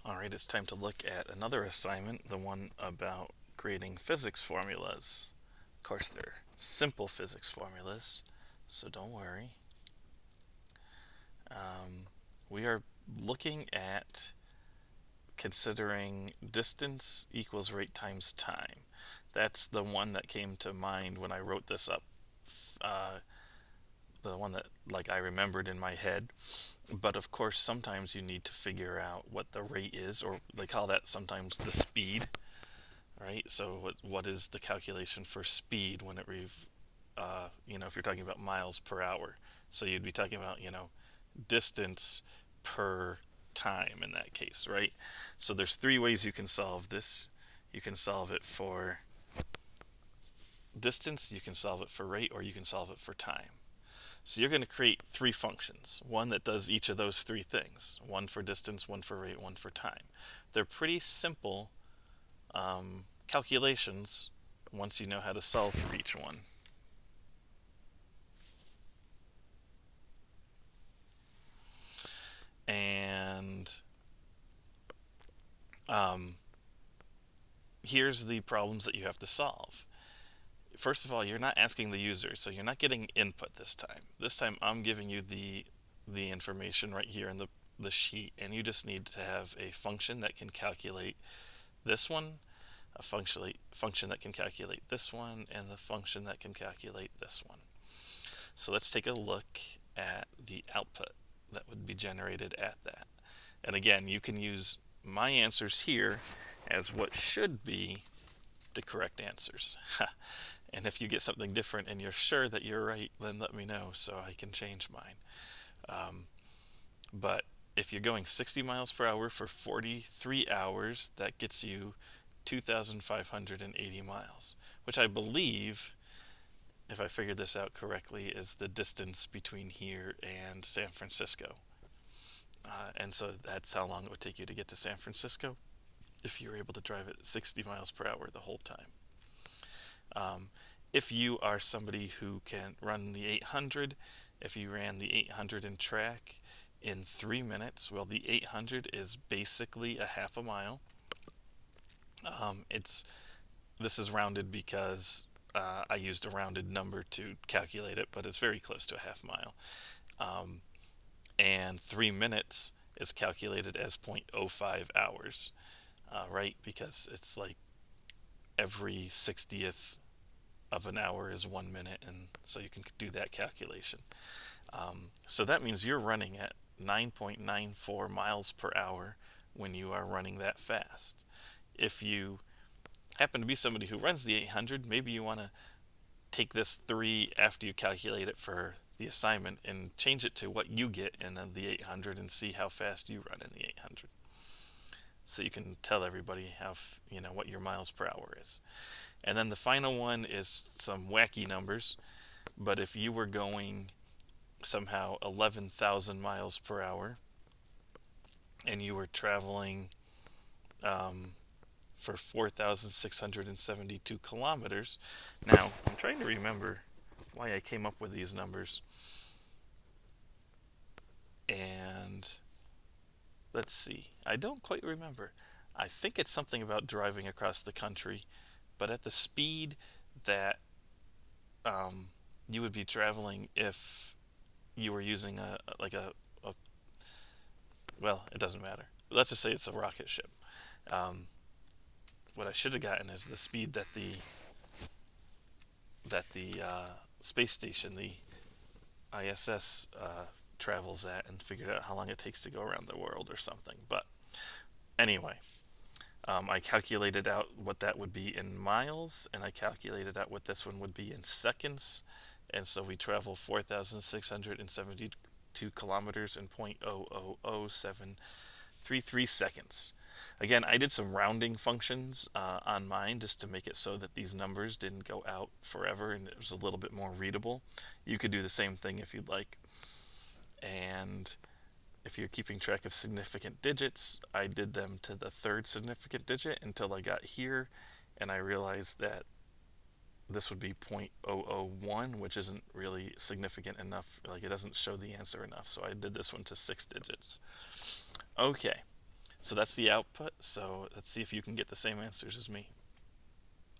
All right, it's time to look at another assignment, the one about creating physics formulas. Of course, they're simple physics formulas, so don't worry. We are looking at considering distance equals rate times time. That's the one that came to mind when I wrote this up. Uh, the one that I remembered in my head. But of course, sometimes you need to figure out what the rate is, or they call that sometimes the speed, right? So what is the calculation for speed when if you're talking about miles per hour? So you'd be talking about, distance per time in that case, right? So there's three ways you can solve this. You can solve it for distance, you can solve it for rate, or you can solve it for time. So you're going to create three functions, one that does each of those three things, one for distance, one for rate, one for time. They're pretty simple calculations once you know how to solve for each one. And um, here's the problems that you have to solve. First of all, you're not asking the user, so you're not getting input this time. This time I'm giving you the information right here in the sheet, and you just need to have a function that can calculate this one, a function that can calculate this one, and the function that can calculate this one. So let's take a look at the output that would be generated at that. And again, you can use my answers here as what should be the correct answers. And if you get something different and you're sure that you're right, then let me know so I can change mine. But if you're going 60 miles per hour for 43 hours, that gets you 2,580 miles, which I believe, if I figured this out correctly, is the distance between here and San Francisco. And so that's how long it would take you to get to San Francisco if you were able to drive at 60 miles per hour the whole time. If you are somebody who can run the 800, if you ran the 800 in track in 3 minutes, well, the 800 is basically a half a mile. It's This is rounded because I used a rounded number to calculate it, but it's very close to a half mile. And 3 minutes is calculated as 0.05 hours, right? Because it's like every 60th of an hour is 1 minute, and so you can do that calculation. So that means you're running at 9.94 miles per hour when you are running that fast. If you happen to be somebody who runs the 800, maybe you want to take this 3 after you calculate it for the assignment and change it to what you get in the 800 and see how fast you run in the 800. So you can tell everybody what your miles per hour is. And then the final one is some wacky numbers. But if you were going somehow 11,000 miles per hour and you were traveling for 4,672 kilometers. Now, I'm trying to remember why I came up with these numbers. And let's see. I don't quite remember. I think it's something about driving across the country, but at the speed that you would be traveling if you were using a well, it doesn't matter. Let's just say it's a rocket ship. Um, what I should have gotten is the speed that the space station, the ISS, travels at, and figured out how long it takes to go around the world or something. But anyway, I calculated out what that would be in miles, and I calculated out what this one would be in seconds. And so we travel 4,672 kilometers in 0.0000733 seconds. Again, I did some rounding functions on mine just to make it so that these numbers didn't go out forever and it was a little bit more readable. You could do the same thing if you'd like. And if you're keeping track of significant digits, I did them to the third significant digit until I got here, and I realized that this would be 0.001, which isn't really significant enough. Like, it doesn't show the answer enough, so I did this one to 6 digits. Okay, So that's the output. So let's see if you can get the same answers as me.